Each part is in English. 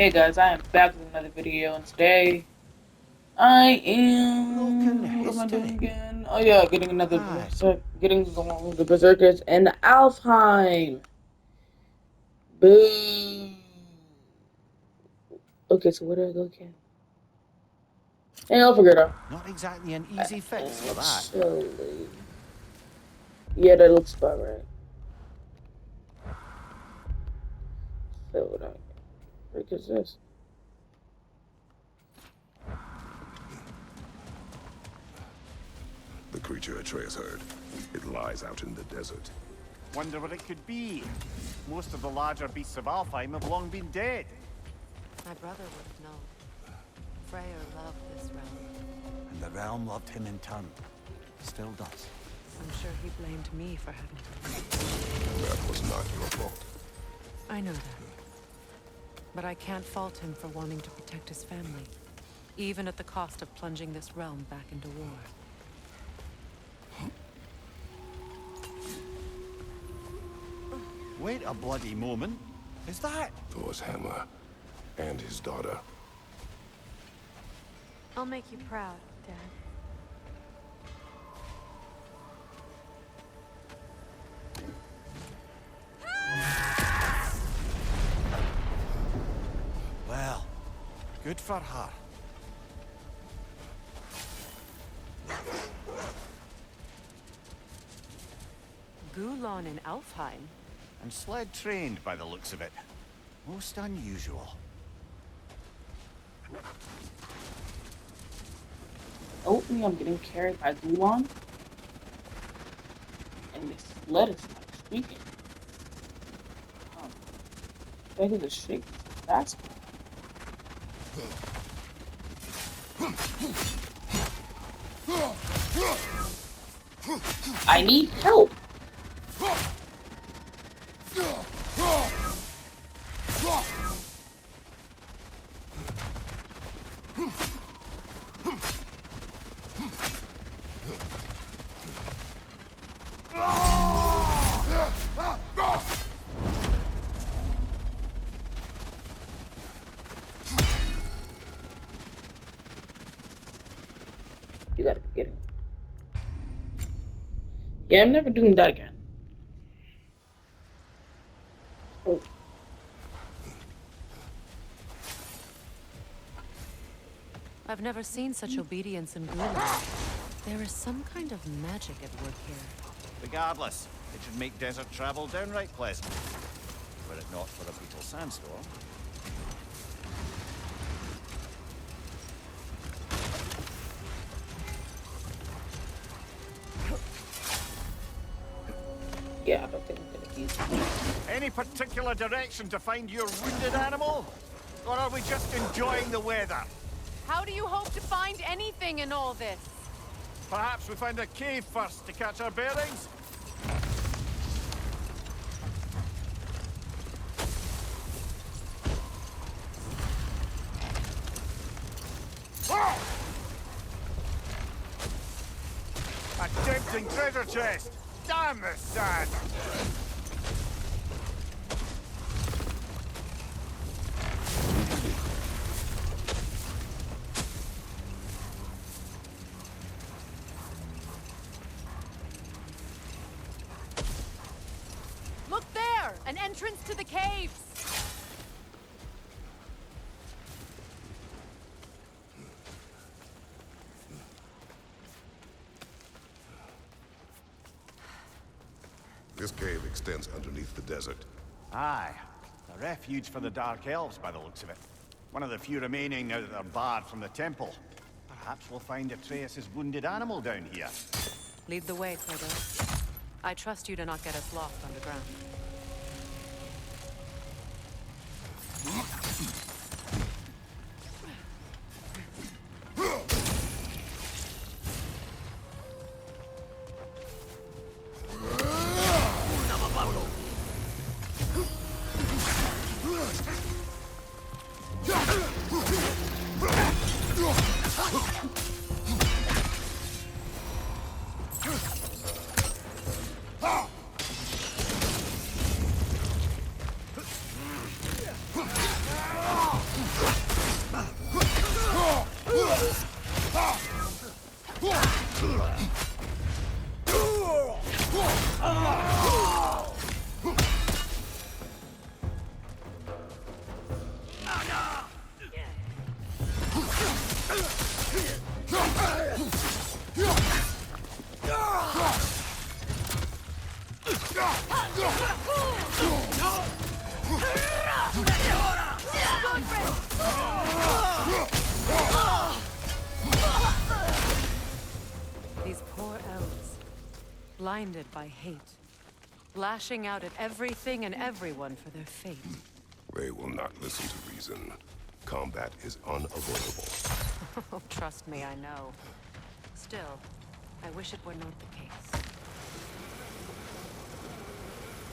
Hey guys, I am back with another video, and today I Broken am. What am I doing history. again? Oh yeah, getting another Aye. getting the Berserkers and Alfheim. Boo. Okay, so where do I go again? Hey, I'll figure it out. Not exactly an easy fix for that. Actually, yeah, that looks about right. So what I frick is this? The creature Atreus heard. It lies out in the desert. Wonder what it could be. Most of the larger beasts of Alfheim have long been dead. My brother would have known. Freyr loved this realm. And the realm loved him in turn. Still does. I'm sure he blamed me for having to leave. That was not your fault. I know that. But I can't fault him for wanting to protect his family, even at the cost of plunging this realm back into war. Wait a bloody moment. Is that? Thor's hammer. And his daughter. I'll make you proud, Dad. Well, good for her. Gulon in Alfheim? And sled trained by the looks of it. Most unusual. Oatmeal, I'm getting carried by Gulon, and this lettuce like speaking. Better to shake this fast. I need help. You gotta be kidding me. Yeah, I'm never doing that again. Oh. I've never seen such obedience in Gulon. There is some kind of magic at work here. Regardless, it should make desert travel downright pleasant. Were it not for a beetle sandstorm. Yeah, I don't think I'm gonna use it. Any particular direction to find your wounded animal? Or are we just enjoying the weather? How do you hope to find anything in all this? Perhaps we find a cave first to catch our bearings? A tempting treasure chest! Damn the sand! Look there! An entrance to the caves! This cave extends underneath the desert. Aye. A refuge for the Dark Elves by the looks of it. One of the few remaining now that they're barred from the temple. Perhaps we'll find Atreus' wounded animal down here. Lead the way, Kratos. I trust you to not get us lost underground. These poor elves, blinded by hate, lashing out at everything and everyone for their fate. They will not listen to reason. Combat is unavoidable. Oh, trust me, I know. Still, I wish it were not the case.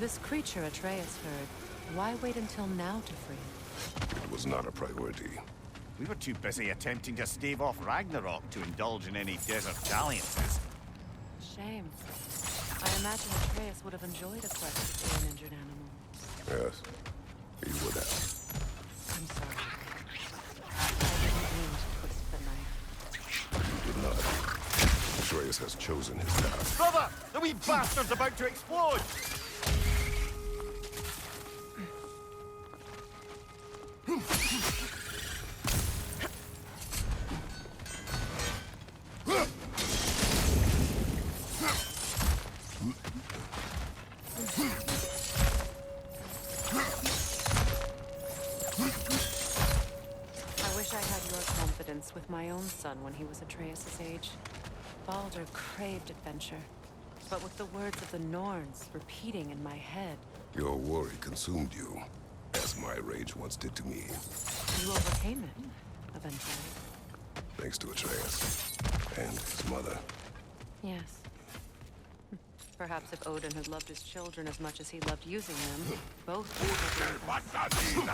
This creature Atreus heard, why wait until now to free it? It was not a priority. We were too busy attempting to stave off Ragnarok to indulge in any desert dalliances. Shame. I imagine Atreus would have enjoyed a quest to free an injured animal. Yes, he would have. I'm sorry. I didn't mean to twist the knife. He did not. Atreus has chosen his path. Brother! The wee bastard's about to explode! With my own son when he was Atreus' age. Baldur craved adventure, but with the words of the Norns repeating in my head. Your worry consumed you, as my rage once did to me. You overcame it, eventually. Thanks to Atreus and his mother. Yes. Perhaps if Odin had loved his children as much as he loved using them, both would have been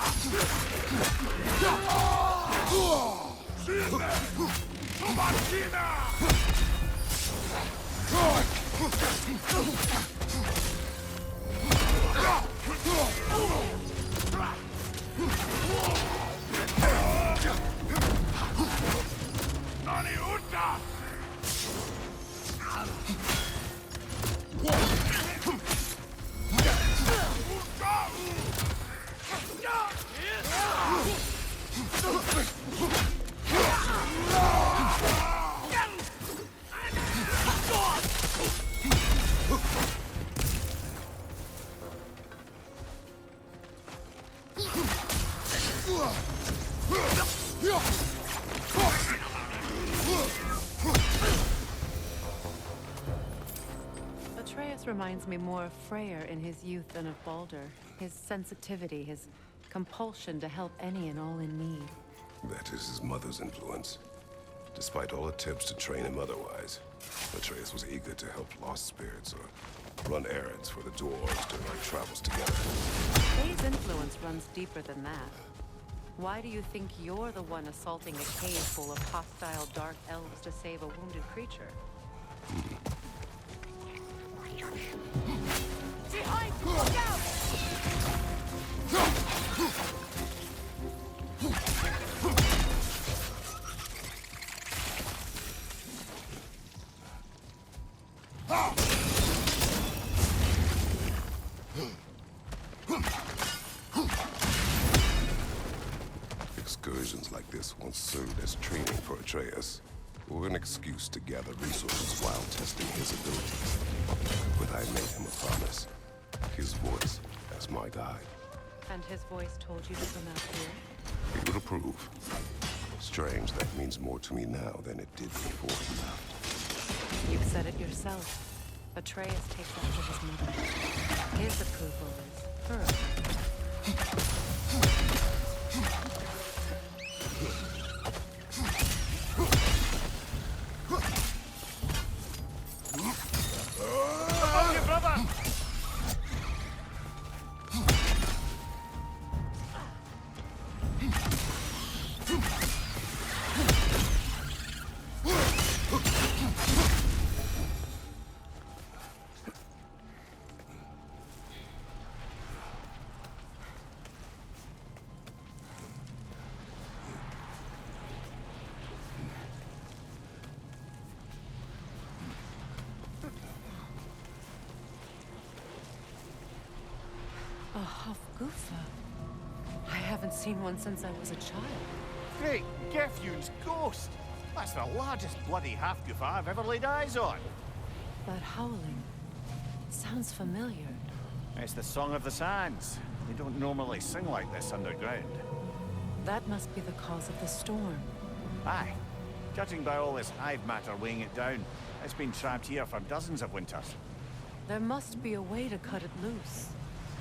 Atreus reminds me more of Freyr in his youth than of Baldur. His sensitivity, his compulsion to help any and all in need. That is his mother's influence. Despite all attempts to train him otherwise, Atreus was eager to help lost spirits or run errands for the dwarves during our travels together. Frey's influence runs deeper than that. Why do you think you're the one assaulting a cave full of hostile dark elves to save a wounded creature? Behind you! Look out! Excursions like this once served as training for Atreus, or an excuse to gather resources while testing his abilities. But I made him a promise. His voice as my guide. And his voice told you to come out here? He would approve. Strange, that means more to me now than it did before he left. You've said it yourself. Atreus takes after his mother. His approval is her approval. Above you, brother! A Hofgufa. I haven't seen one since I was a child. Great, Gefjun's ghost! That's the largest bloody half-goof I've ever laid eyes on. That howling. It sounds familiar. It's the Song of the Sands. They don't normally sing like this underground. That must be the cause of the storm. Aye. Judging by all this hive matter weighing it down, it's been trapped here for dozens of winters. There must be a way to cut it loose.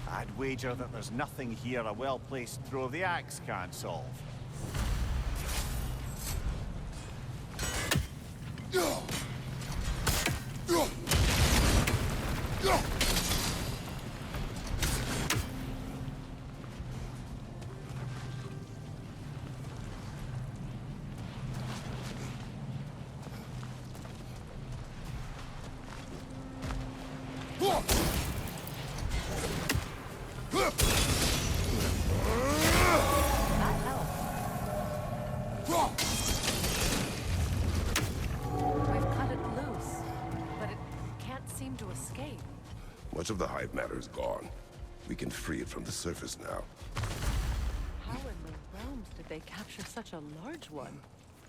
I'd wager that there's nothing here a well-placed throw of the axe can't solve. Much of the hive matter is gone. We can free it from the surface now. How in the realms did they capture such a large one?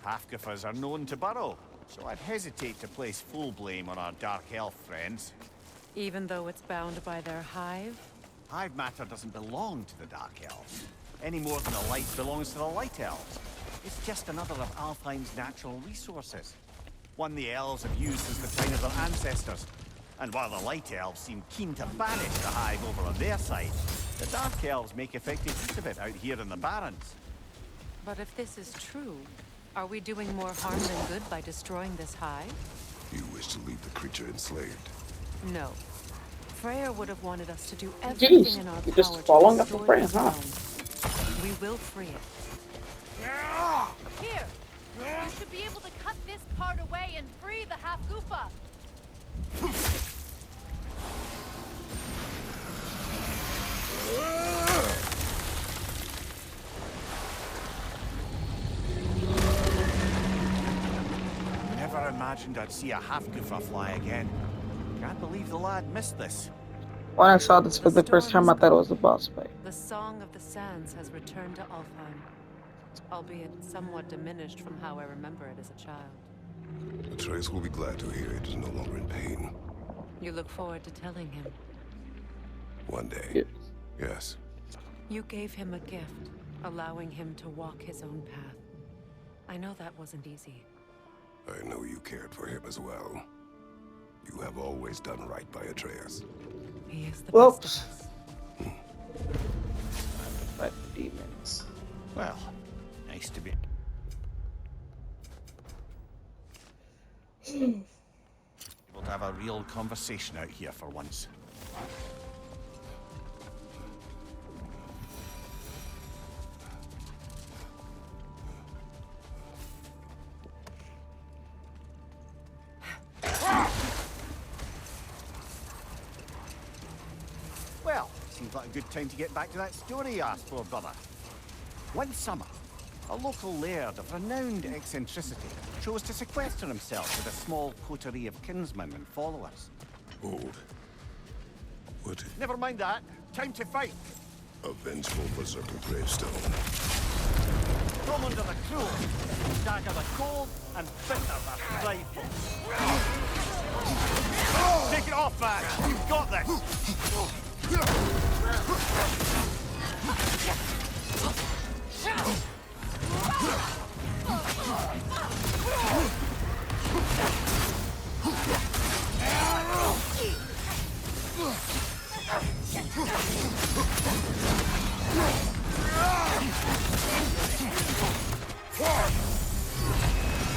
Half-goofers are known to burrow, so I'd hesitate to place full blame on our dark elf friends. Even though it's bound by their hive? Hive matter doesn't belong to the dark elves, any more than the light belongs to the light elves. It's just another of Alfheim's natural resources. One the elves have used since the time of their ancestors. And while the Light Elves seem keen to banish the hive over on their side, the Dark Elves make effective use of it out here in the Barrens. But if this is true, are we doing more harm than good by destroying this hive? You wish to leave the creature enslaved? No. Freyr would have wanted us to do everything Jeez, in our you're power just following to up the destroy Freyr, this huh? realm. We will free it. Here! You should be able to cut this part away and free the half-goofa! Never imagined I'd see a half-goofa fly again. Can't believe the lad missed this. When I saw this for the first time, I thought it was a boss fight. The Song of the Sands has returned to Alfheim, albeit somewhat diminished from how I remember it as a child. Atreus will be glad to hear it is no longer in pain. You look forward to telling him. One day. Yes. Yes. You gave him a gift, allowing him to walk his own path. I know that wasn't easy. I know you cared for him as well. You have always done right by Atreus. He is the Whoops. best of us. Fight the demons. Well, nice to be... able to have a real conversation out here for once. Well, seems like a good time to get back to that story you asked for, brother. One summer, a local laird of renowned eccentricity chose to sequester himself with a small coterie of kinsmen and followers. Hold. What? Never mind that. Time to fight. A vengeful Berserker gravestone. Come under the cruel, dagger the cold, and bitter the frightful. Take it off, man. You've got this.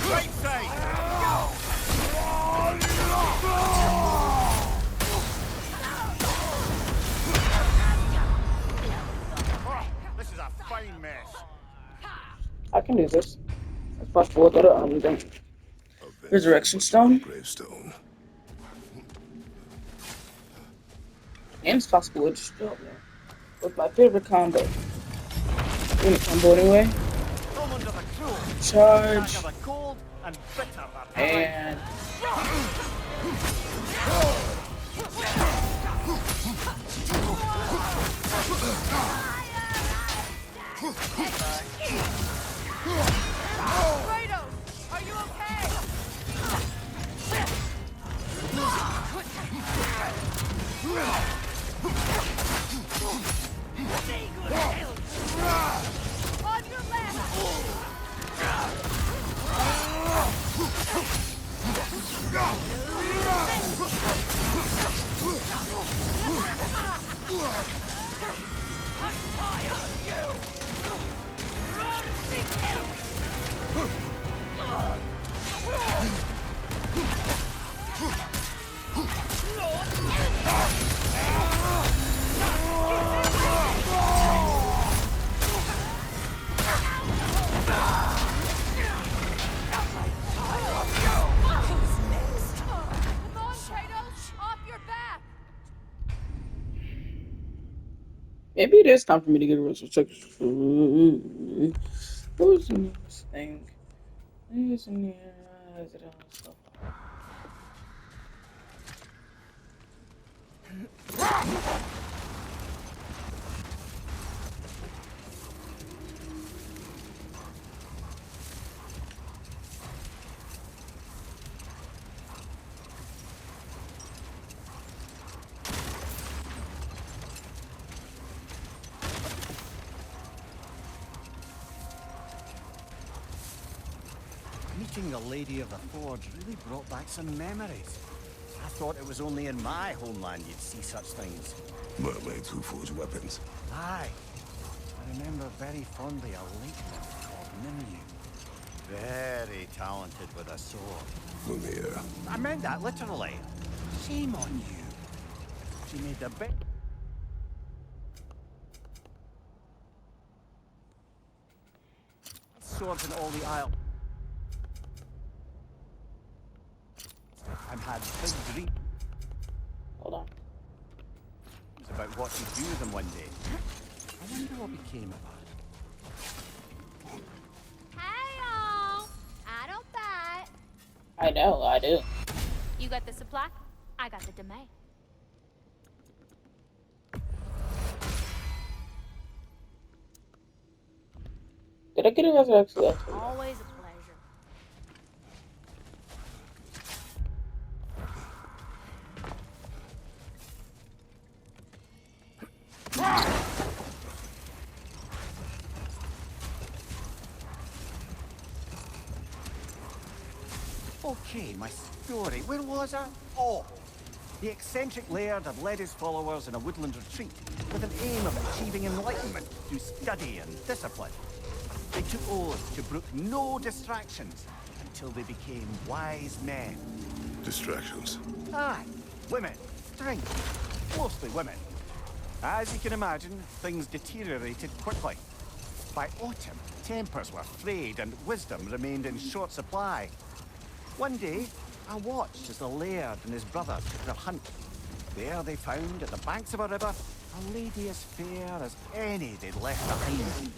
Right side. This is a fine mess. I can do this. It's possible to the Resurrection Stone. Gravestone. And it's possible to destroy me. What's my favorite combo? Unit combo anyway. Come under the cruel, Charge. dagger the cold, and bitter the And Kratos, are you On your left! Come on, Kratos! Off your back! Maybe it is time for me to get a resurrection. What was the name of this thing? Is it all so far? Meeting the Lady of the Forge really brought back some memories. I thought it was only in my homeland you'd see such things. Mermaids who forge weapons. Aye. I remember very fondly a lakeman called Nimue. Very talented with a sword. Mimir. I meant that literally. Shame on you. She made the best. Swords in all the Isle. And had big dreams Hold on. about what to do with them one day. I wonder what became of her. Hey, y'all! I don't bite. I know, I do. You got the supply? I got the domain. Did I get a resurrection? Always a pleasure. Okay, my story. Where was I? Oh! The eccentric laird had led his followers in a woodland retreat with an aim of achieving enlightenment through study and discipline. They took oaths to brook no distractions until they became wise men. Distractions. Aye, women, drink, mostly women. As you can imagine, things deteriorated quickly. By autumn, tempers were frayed and wisdom remained in short supply. One day, I watched as the laird and his brother took their hunt. There they found, at the banks of a river, a lady as fair as any they'd left behind.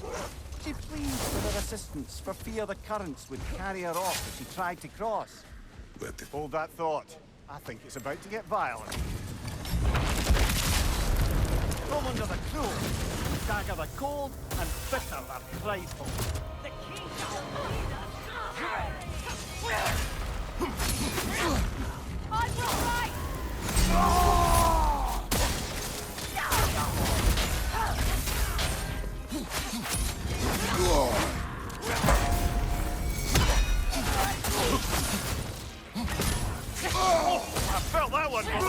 She pleaded for their assistance for fear the currents would carry her off if she tried to cross. Hold that thought. I think it's about to get violent. Come under the cruel, dagger the cold, and bitter the prideful. The king shall lead us. On your right! I felt that one, brother.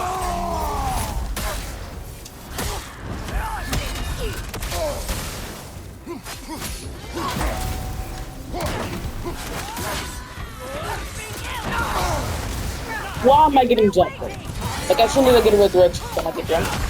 Why am I getting jumped? Like, I shouldn't even get a resurrection when I get jumped.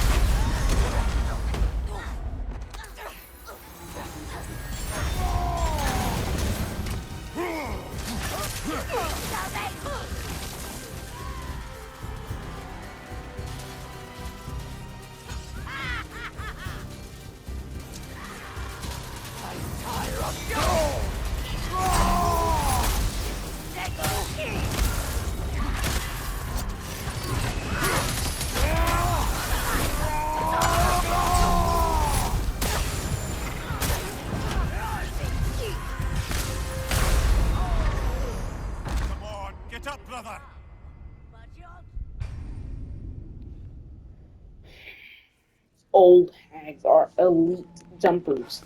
old hags are elite jumpers.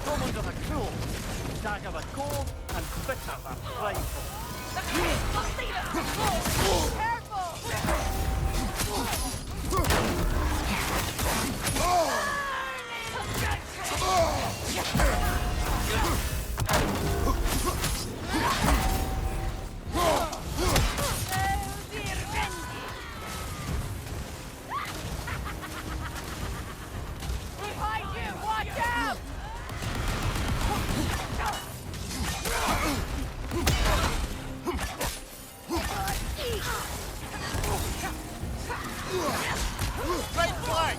Come under the cruel, dagger the cold, and bitter the frightful. Behind you! Watch out! Right flank!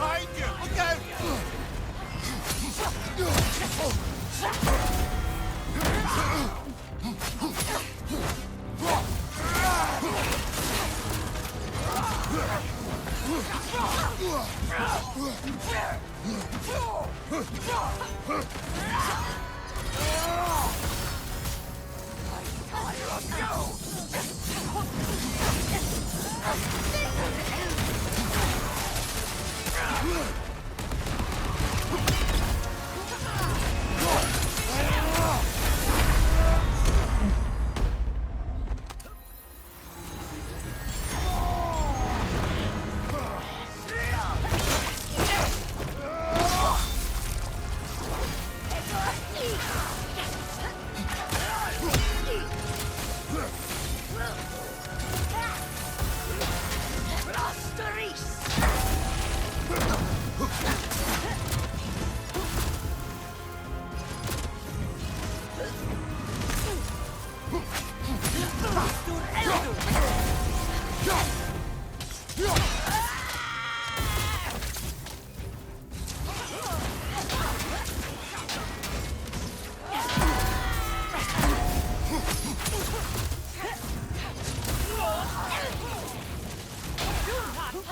Behind you! Look out!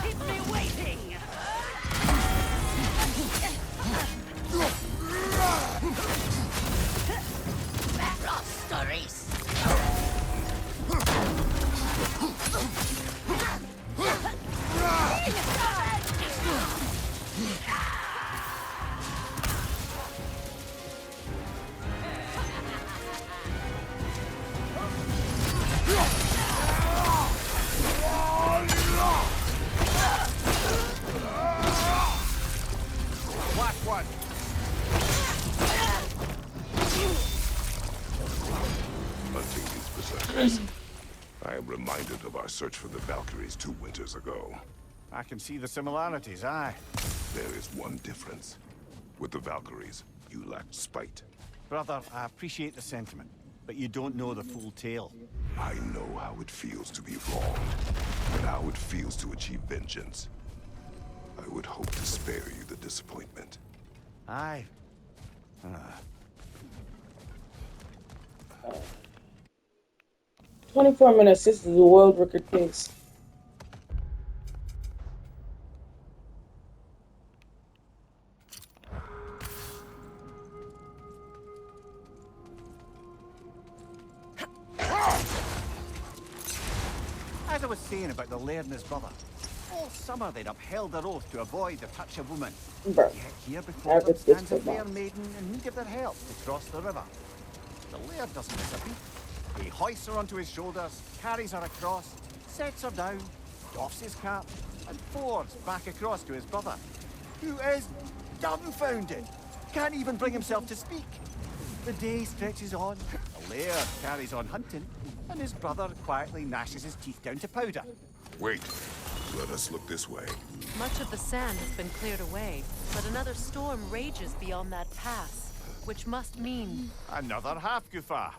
Keep me waiting! Stories! Black one! Hunting these berserkers. I am reminded of our search for the Valkyries 2 winters ago. I can see the similarities, aye. There is one difference. With the Valkyries, you lacked spite. Brother, I appreciate the sentiment, but you don't know the full tale. I know how it feels to be wronged, and how it feels to achieve vengeance. I would hope to spare you the disappointment. Aye. 24 minutes. This is a world record pace. As I was saying about the laird and his brother, all summer they'd upheld their oath to avoid the touch of woman. Bro, Yet here before that them was stands a difficult. fair maiden in need of their help to cross the river. The laird doesn't miss a beat. He hoists her onto his shoulders, carries her across, sets her down, doffs his cap, and fords back across to his brother, who is dumbfounded, can't even bring himself to speak. The day stretches on, the laird carries on hunting, and his brother quietly gnashes his teeth down to powder. Wait. Let us look this way. Much of the sand has been cleared away, but another storm rages beyond that pass, which must mean... Another half-goofer.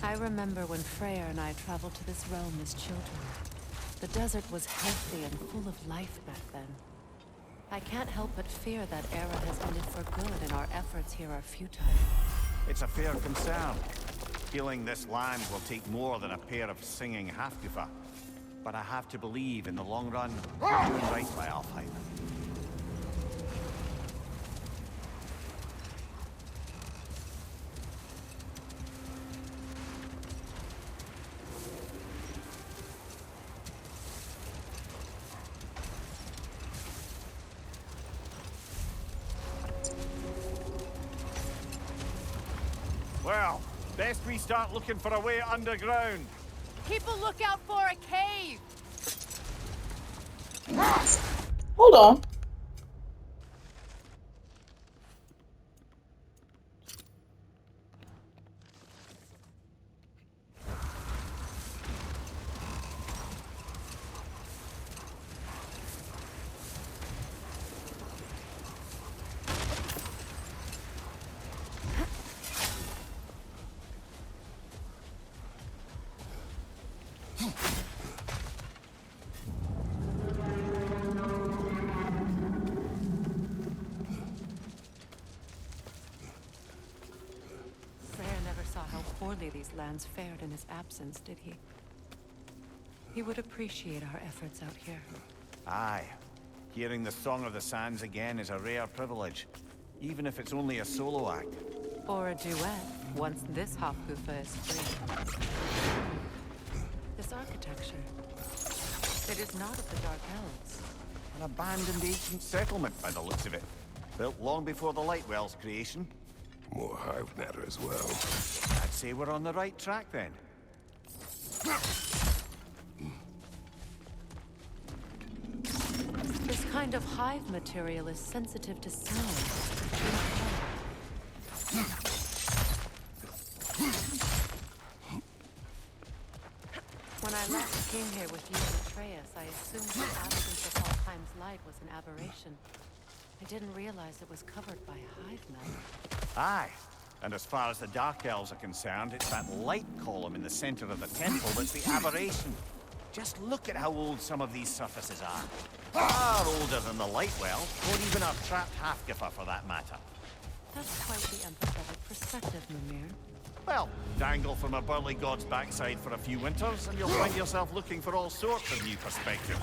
I remember when Freya and I traveled to this realm as children. The desert was healthy and full of life back then. I can't help but fear that era has ended for good and our efforts here are futile. It's a fair concern. Healing this land will take more than a pair of singing half-goofer. But I have to believe in the long run, we're doing right by Alfheim. Well, best we start looking for a way underground. Keep a lookout for a cave. Hold on. Freya never saw how poorly these lands fared in his absence, did he? He would appreciate our efforts out here. Aye. Hearing the Song of the Sands again is a rare privilege, even if it's only a solo act. Or a duet, once this Hofgufa is free. This architecture, it is not of the Dark Elves. An abandoned ancient settlement by the looks of it. Built long before the Lightwell's creation. More hive matter as well. I'd say we're on the right track then. This kind of hive material is sensitive to sound. When I last came here with you and Atreus, I assumed the absence of Alfheim's light was an aberration. I didn't realize it was covered by hive matter. Aye. And as far as the Dark Elves are concerned, it's that light column in the center of the temple that's the aberration. Just look at how old some of these surfaces are. Far older than the Lightwell, or even our trapped half-goofer for that matter. That's quite the empathetic perspective, Mimir. Well, dangle from a burly god's backside for a few winters, and you'll find yourself looking for all sorts of new perspectives.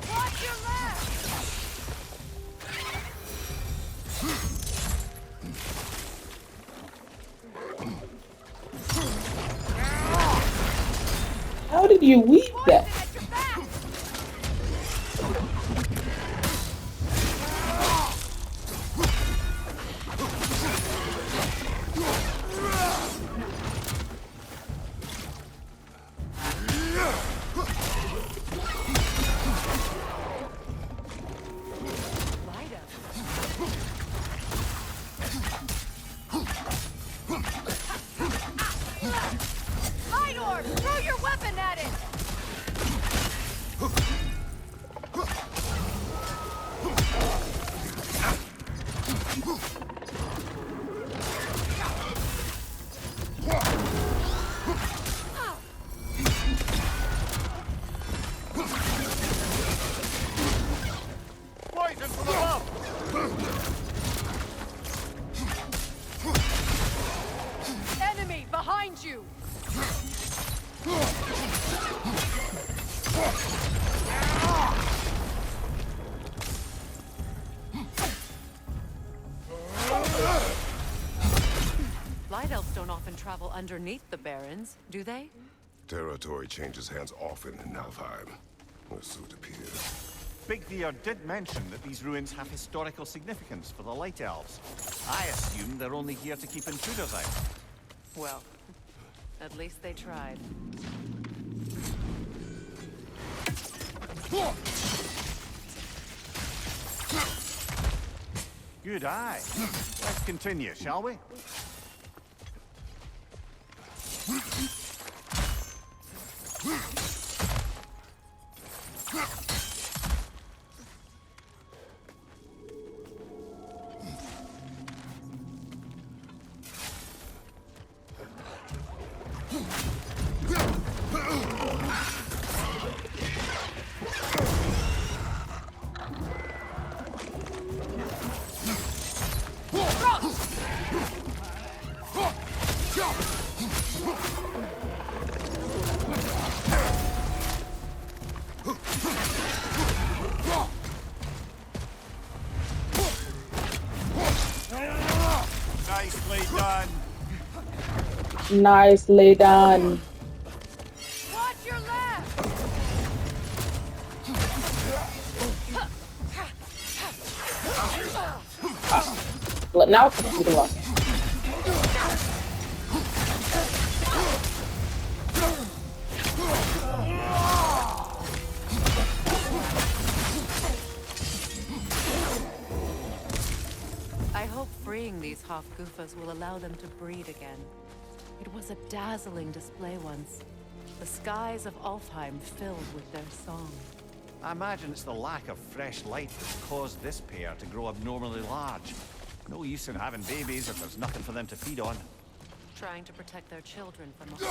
Watch your left. How did you weave that? Poison at your back. Light up. Light orb, throw your weapon at it. Poison from above! Enemy behind you. Light elves don't often travel underneath the barrens, do they? Territory changes hands often in Alfheim, or so it appears. Big Deer did mention that these ruins have historical significance for the Light Elves. I assume they're only here to keep intruders out. Well, at least they tried. Good eye. Let's continue, shall we? Nicely done. Nicely done. Watch your left! Look, now it's the block. I hope freeing these Hofgufas will allow them to breed again. It was a dazzling display once. The skies of Alfheim filled with their song. I imagine it's the lack of fresh light that's caused this pair to grow abnormally large. No use in having babies if there's nothing for them to feed on. Trying to protect their children from the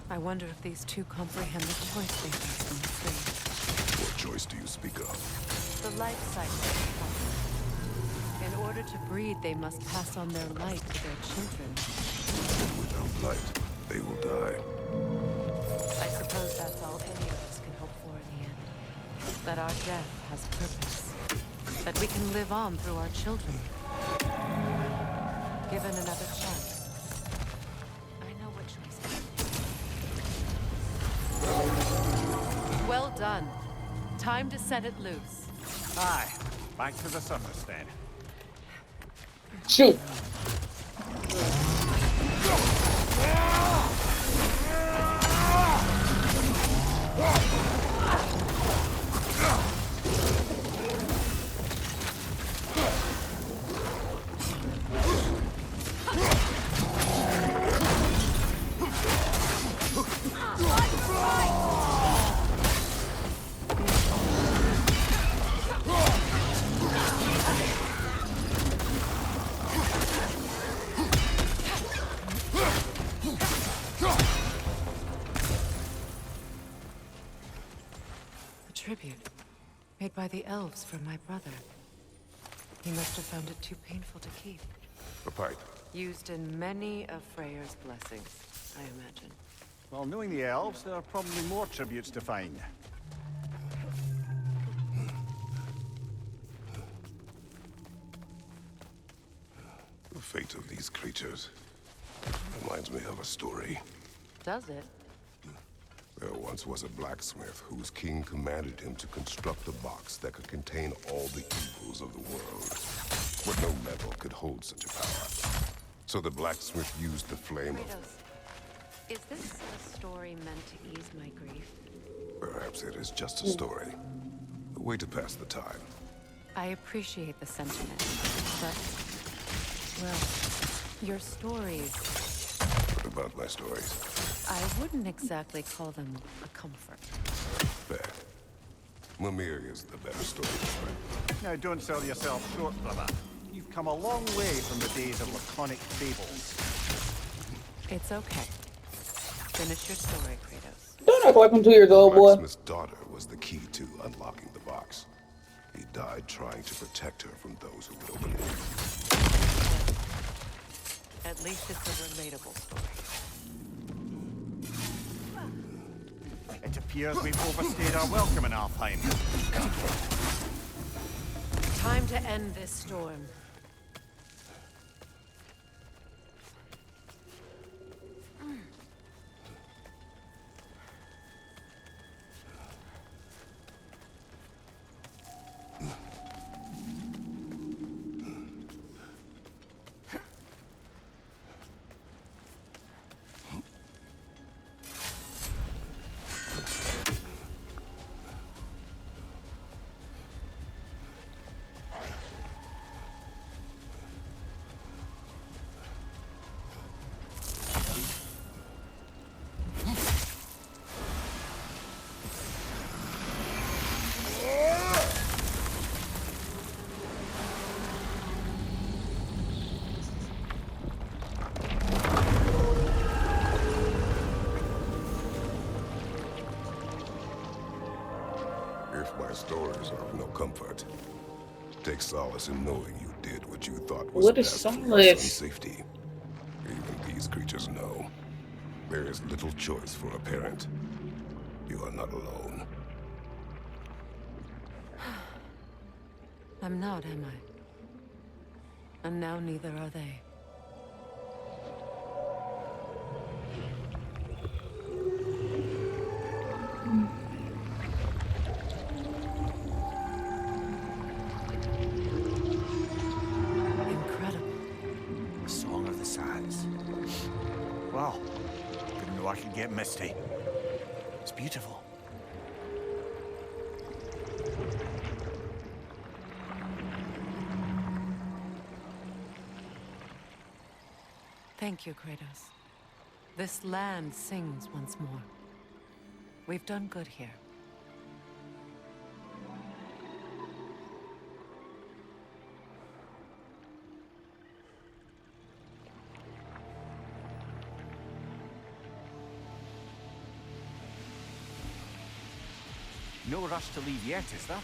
I wonder if these two comprehend the choice they face in the tree. What choice do you speak of? The life cycle. In order to breed, they must pass on their light to their children. Without light, they will die. I suppose that's all any of us can hope for in the end. That our death has purpose. That we can live on through our children. Given another chance, I know what choice to make. Well done. Time to set it loose. Aye, back to the surface then. Shoot. Tribute made by the elves for my brother. He must have found it too painful to keep. A pipe. Used in many of Freyr's blessings, I imagine. Well, knowing the elves, there are probably more tributes to find. The fate of these creatures reminds me of a story. Does it? There once was a blacksmith whose king commanded him to construct a box that could contain all the evils of the world. But no metal could hold such a power. So the blacksmith used the flame of... Kratos, is this a story meant to ease my grief? Perhaps it is just a story. A way to pass the time. I appreciate the sentiment, but... well, your stories... What about my stories? I wouldn't exactly call them a comfort. Fair. Mimir is the better storyteller. Now, don't sell yourself short, brother. You've come a long way from the days of laconic fables. It's okay. Finish your story, Kratos. Don't act like I'm 2 years old, boy. Blacksmith's daughter was the key to unlocking the box. He died trying to protect her from those who would open it. At least it's a relatable story. It appears we've overstayed our welcome in Alfheim. Time to end this storm. If my stories are of no comfort, take solace in knowing you did what you thought was What is best for your solace? son's safety. Even these creatures know there is little choice for a parent. You are not alone. I'm not, am I? And now neither are they. Incredible. Song of the Sands. Wow. Didn't know I could get misty. It's beautiful. Thank you, Kratos. This land sings once more. We've done good here. No rush to leave yet, is there?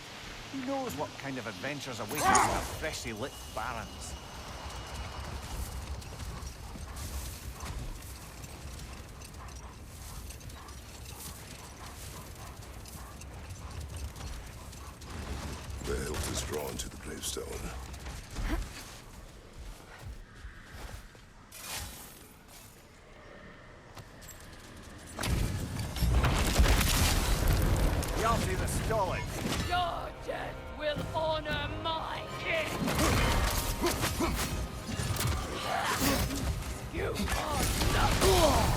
Who knows what kind of adventures await us in our freshly lit barrens? The hilt is drawn to the gravestone. Y'all see the stolid. Your death will honor my king. You are nothing.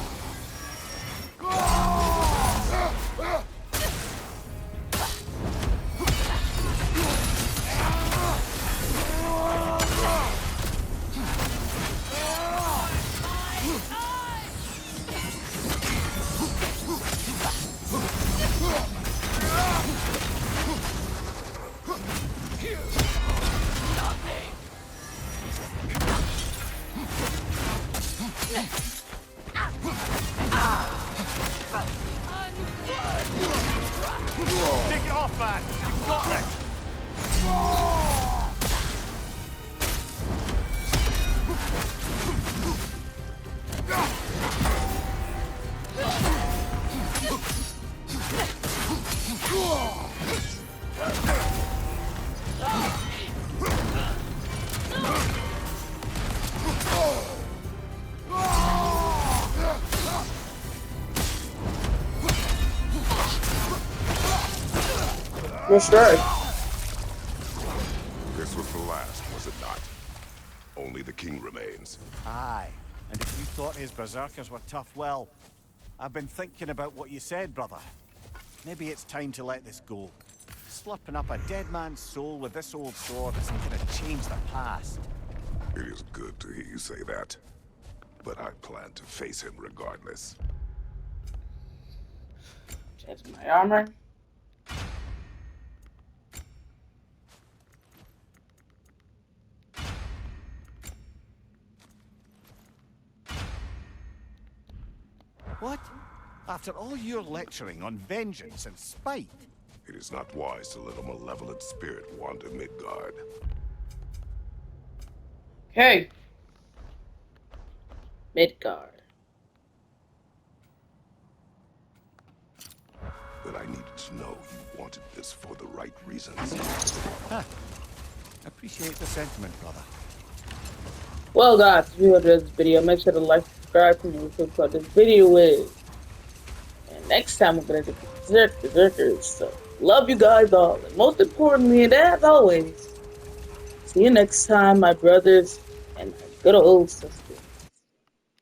Take it off, man! You've got it! Destroyed. This was the last, was it not? Only the king remains. Aye, and if you thought his berserkers were tough, well, I've been thinking about what you said, brother. Maybe it's time to let this go. Slipping up a dead man's soul with this old sword isn't gonna change the past. It is good to hear you say that. But I plan to face him regardless. That's my armor. What? After all your lecturing on vengeance and spite? It is not wise to let a malevolent spirit wander Midgard. Okay. Midgard. that I needed to know you wanted this for the right reasons. Appreciate the sentiment, brother. Well, guys, if you enjoyed this video, make sure to like, subscribe, and what this video is. And next time, we're going to do Berserkers. So, love you guys all. And most importantly, and as always, see you next time, my brothers and my good old sisters.